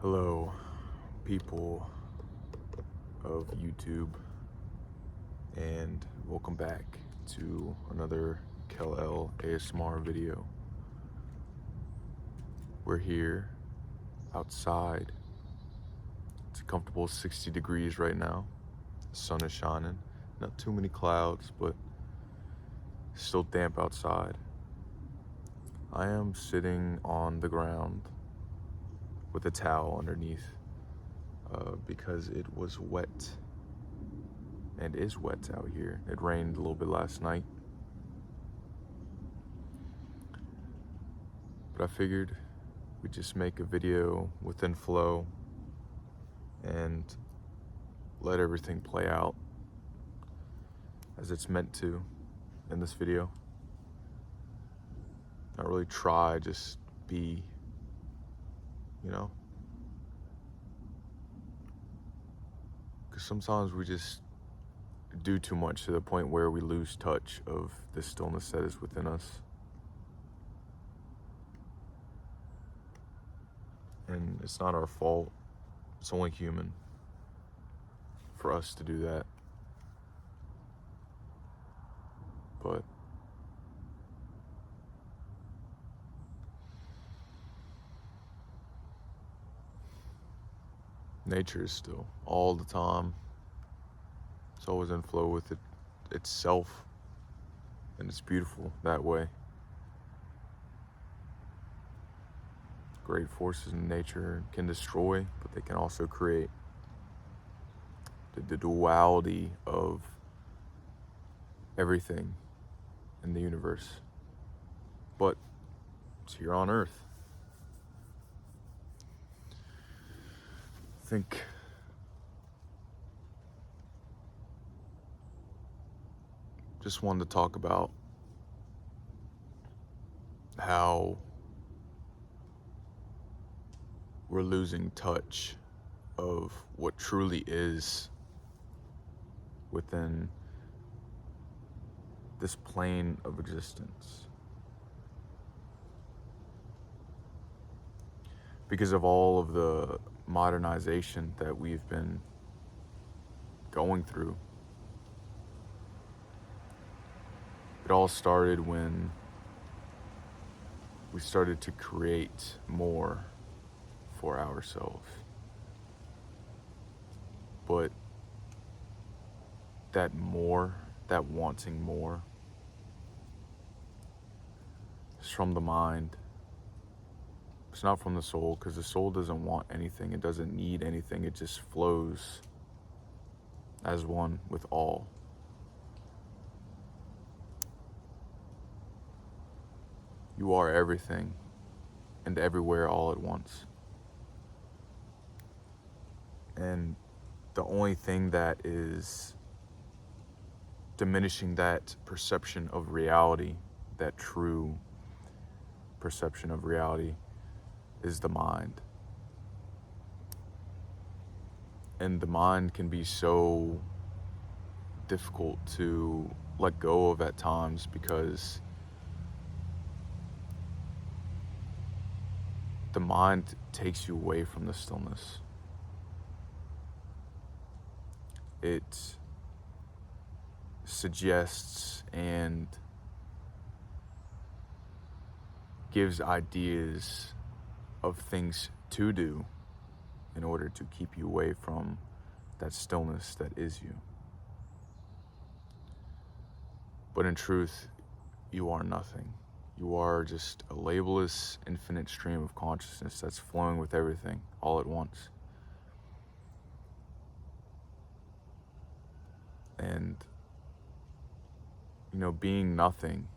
Hello, people of YouTube, and welcome back to another Kel-El ASMR video. We're here outside. It's a comfortable 60 degrees right now. The sun is shining. Not too many clouds, but still damp outside. I am sitting on the ground with a towel underneath because it was wet and is wet out here. It rained a little bit last night, but I figured we'd just make a video within flow and let everything play out as it's meant to in this video. Not really try, just be, because sometimes we just do too much to the point where we lose touch of the stillness that is within us. And it's not our fault. It's only human for us to do that. But nature is still all the time. It's always in flow with itself, and it's beautiful that way. Great forces in nature can destroy, but they can also create. The duality of everything in the universe. But it's here on Earth. I think just wanted to talk about how we're losing touch of what truly is within this plane of existence. Because of all of the modernization that we've been going through. It all started when we started to create more for ourselves. But that more, that wanting more, is from the mind. It's not from the soul, because the soul doesn't want anything. It doesn't need anything. It just flows as one with all. You are everything and everywhere all at once. And the only thing that is diminishing that perception of reality, that true perception of reality, is the mind. And the mind can be so difficult to let go of at times because the mind takes you away from the stillness. It suggests and gives ideas of things to do in order to keep you away from that stillness that is you. But in truth, you are nothing. You are just a labelless, infinite stream of consciousness that's flowing with everything all at once. And, being nothing,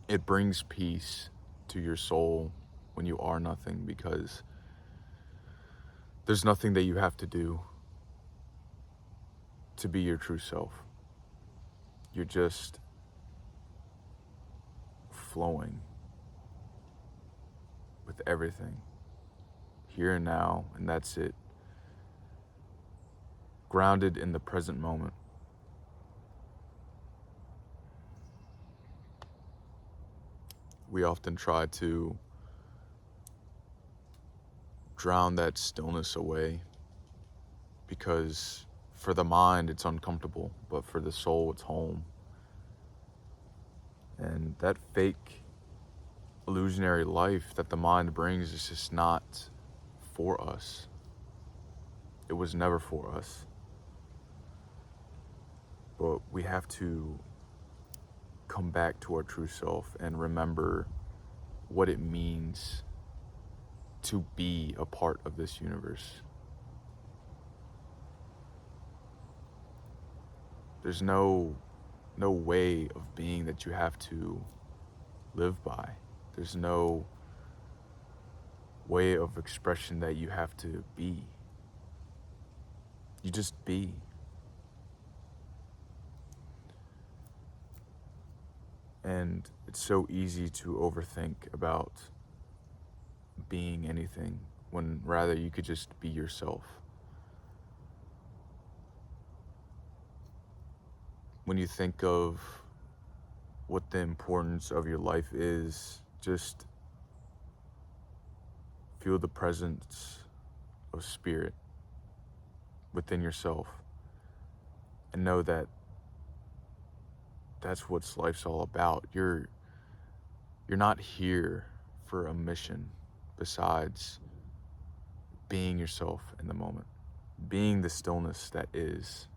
it brings peace to your soul when you are nothing, because there's nothing that you have to do to be your true self. You're just flowing with everything here and now, and that's it. Grounded in the present moment. We often try to drown that stillness away, because for the mind it's uncomfortable, but for the soul it's home. And that fake illusionary life that the mind brings is just not for us. It was never for us. But we have to come back to our true self and remember what it means to be a part of this universe. There's no way of being that you have to live by. There's no way of expression that you have to be. You just be. And it's so easy to overthink about being anything when rather you could just be yourself. When you think of what the importance of your life is, just feel the presence of spirit within yourself and know that that's what life's all about. You're not here for a mission besides being yourself in the moment, being the stillness that is,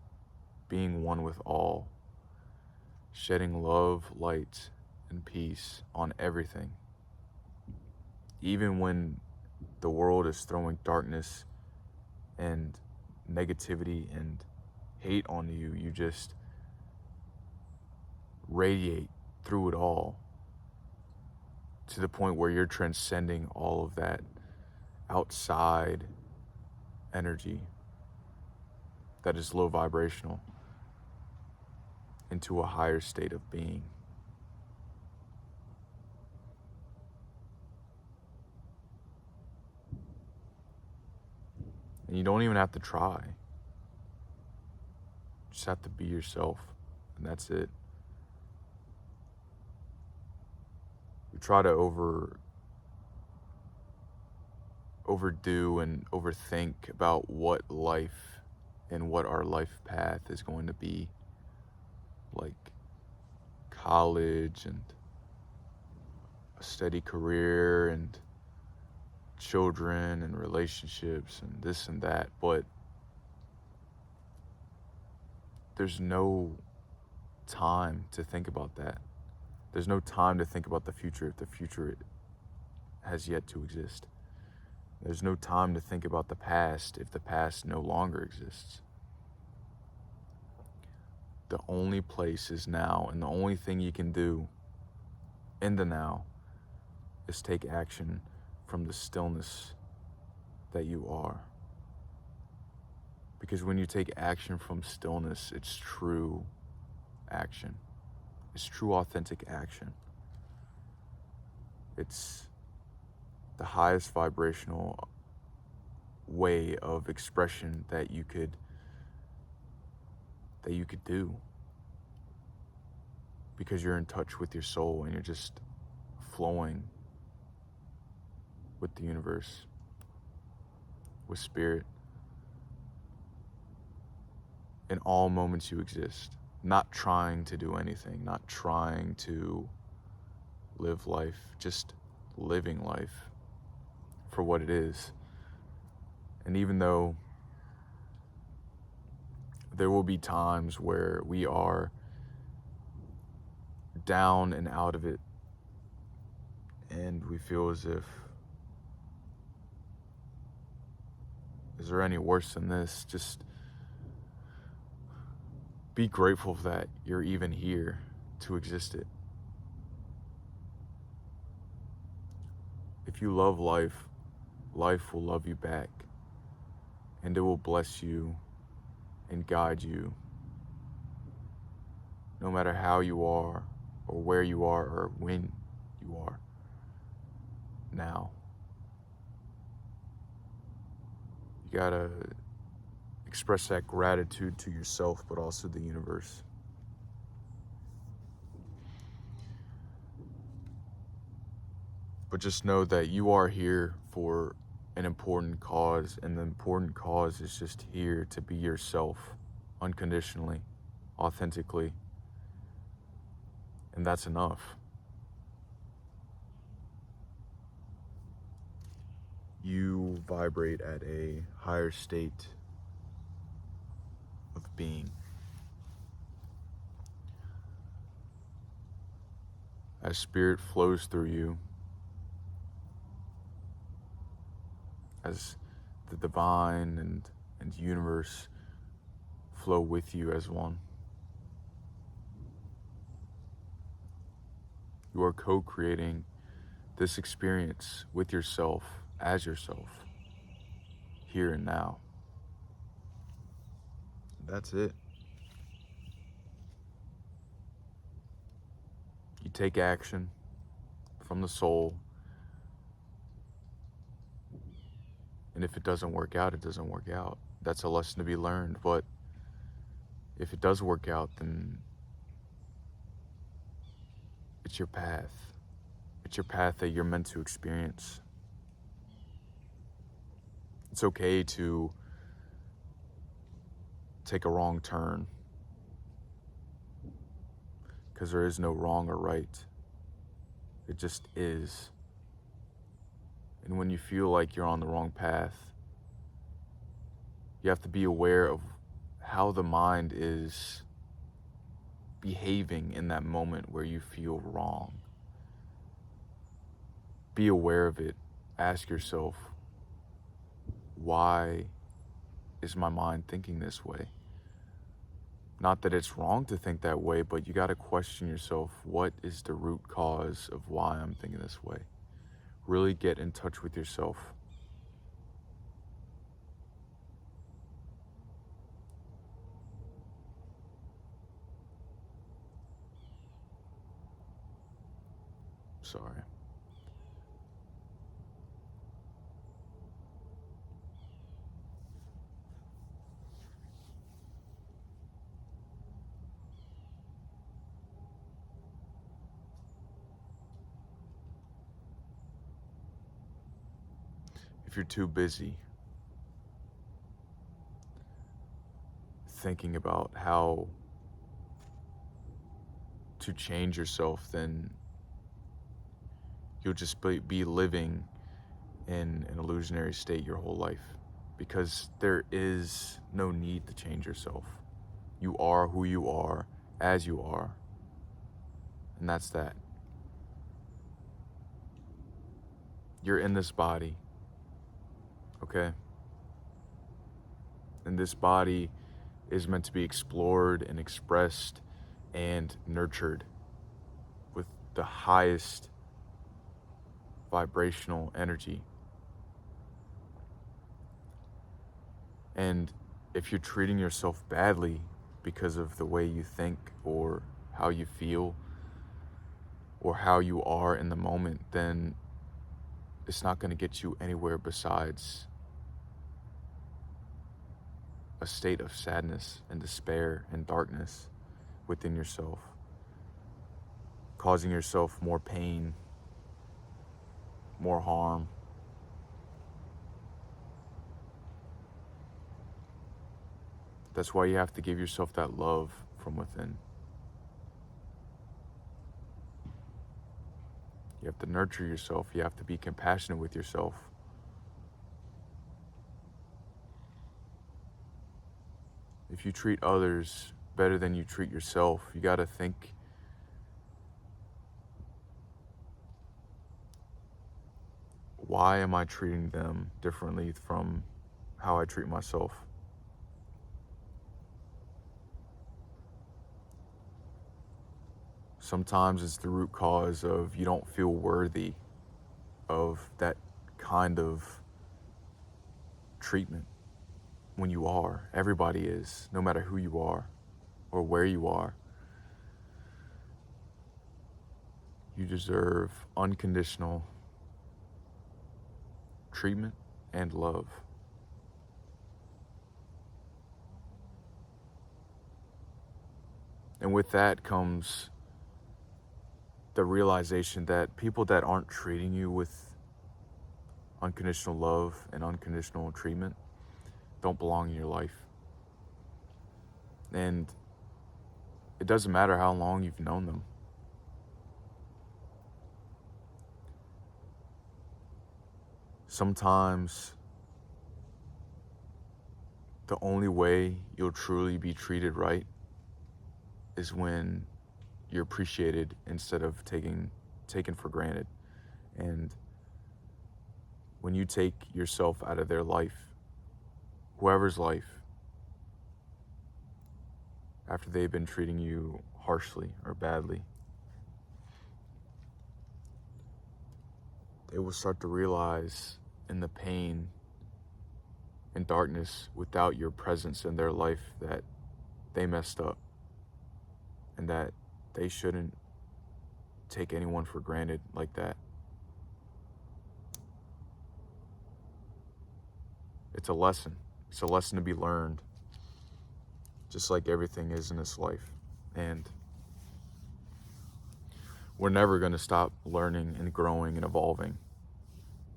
being one with all, shedding love, light, and peace on everything. Even when the world is throwing darkness and negativity and hate on you, you just radiate through it all to the point where you're transcending all of that outside energy that is low vibrational into a higher state of being. And you don't even have to try. You just have to be yourself, and that's it. We try to overdo and overthink about what life and what our life path is going to be, like college and a steady career and children and relationships and this and that, but there's no time to think about that. There's no time to think about the future if the future has yet to exist. There's no time to think about the past if the past no longer exists. The only place is now, and the only thing you can do in the now is take action from the stillness that you are. Because when you take action from stillness, it's true action. It's true authentic action. It's the highest vibrational way of expression that you could do, because you're in touch with your soul and you're just flowing with the universe, with spirit. In all moments you exist, not trying to do anything, not trying to live life, just living life for what it is. And even though there will be times where we are down and out of it, and we feel as if, is there any worse than this? Just be grateful that you're even here to exist it. If you love life, life will love you back, and it will bless you and guide you no matter how you are or where you are or when you are now. You gotta express that gratitude to yourself, but also the universe. But just know that you are here for an important cause, and the important cause is just here to be yourself unconditionally, authentically, and that's enough. You vibrate at a higher state of being. As spirit flows through you, as the divine and universe flow with you as one, you are co-creating this experience with yourself, as yourself, here and now. That's it. You take action from the soul, and if it doesn't work out, it doesn't work out. That's a lesson to be learned, but if it does work out, then it's your path. It's your path that you're meant to experience. It's okay to take a wrong turn, because there is no wrong or right. It just is. And when you feel like you're on the wrong path, you have to be aware of how the mind is behaving in that moment where you feel wrong. Be aware of it. Ask yourself, why is my mind thinking this way? Not that it's wrong to think that way, but you got to question yourself, what is the root cause of why I'm thinking this way? Really get in touch with yourself. Sorry. If you're too busy thinking about how to change yourself, then you'll just be living in an illusionary state your whole life, because there is no need to change yourself. You are who you are, as you are, and that's that. You're in this body, okay? And this body is meant to be explored and expressed and nurtured with the highest vibrational energy. And if you're treating yourself badly because of the way you think or how you feel or how you are in the moment, then it's not going to get you anywhere besides a state of sadness and despair and darkness within yourself, causing yourself more pain, more harm. That's why you have to give yourself that love from within. You have to nurture yourself. You have to be compassionate with yourself. If you treat others better than you treat yourself, you got to think, why am I treating them differently from how I treat myself? Sometimes it's the root cause of you don't feel worthy of that kind of treatment when you are. Everybody is, no matter who you are or where you are. You deserve unconditional treatment and love. And with that comes the realization that people that aren't treating you with unconditional love and unconditional treatment don't belong in your life. And it doesn't matter how long you've known them. Sometimes the only way you'll truly be treated right is when you're appreciated instead of taken for granted. And when you take yourself out of their life, whoever's life, after they've been treating you harshly or badly, they will start to realize in the pain and darkness without your presence in their life that they messed up and that they shouldn't take anyone for granted like that. It's a lesson. It's a lesson to be learned, just like everything is in this life. And we're never going to stop learning and growing and evolving,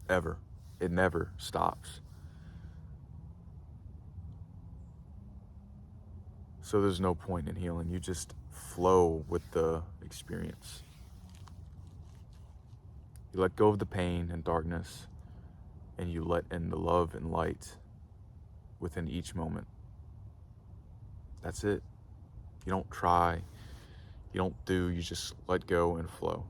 ever. It never stops. So there's no point in healing. You just flow with the experience. You let go of the pain and darkness, and you let in the love and light within each moment. That's it. You don't try, you don't do, you just let go and flow.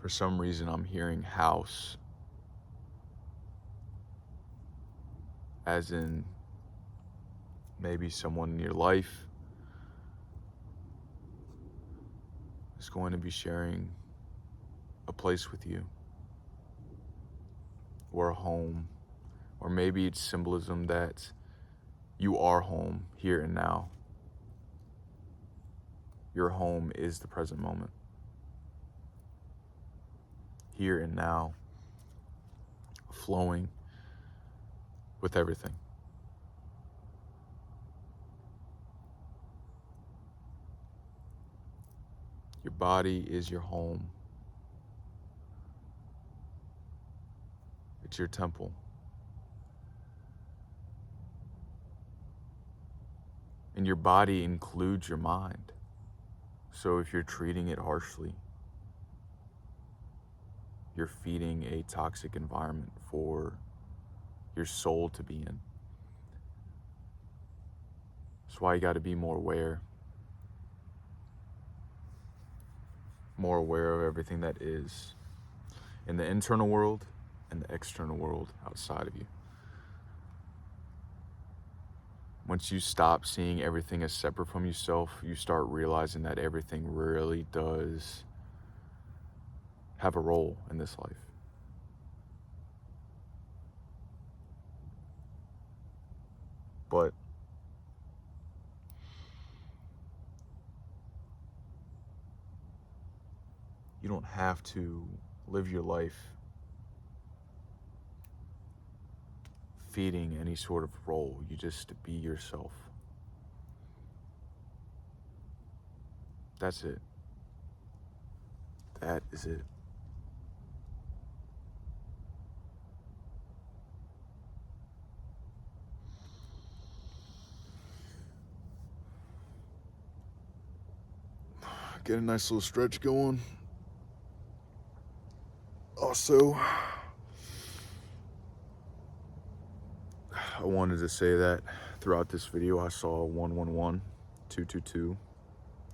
For some reason, I'm hearing house, as in maybe someone in your life is going to be sharing a place with you, or a home, or maybe it's symbolism that you are home here and now. Your home is the present moment, here and now, flowing with everything. Your body is your home. It's your temple. And your body includes your mind. So if you're treating it harshly, you're feeding a toxic environment for your soul to be in. That's why you got to be more aware of everything that is in the internal world and the external world outside of you. Once you stop seeing everything as separate from yourself, you start realizing that everything really does have a role in this life. But you don't have to live your life feeding any sort of role. You just be yourself. That's it. That is it. Get a nice little stretch going. Also, I wanted to say that throughout this video, I saw 111, 222,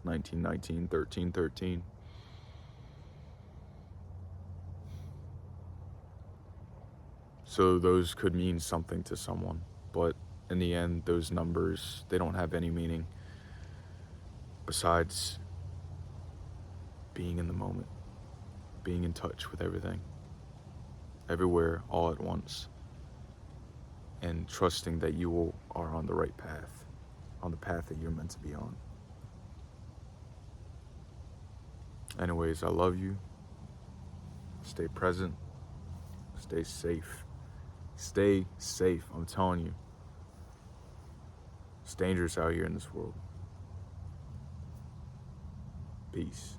1919, 1313. So those could mean something to someone, but in the end, those numbers, they don't have any meaning besides being in the moment, being in touch with everything, everywhere, all at once, and trusting that you are on the right path, on the path that you're meant to be on. Anyways, I love you. Stay present. Stay safe. Stay safe. I'm telling you. It's dangerous out here in this world. Peace.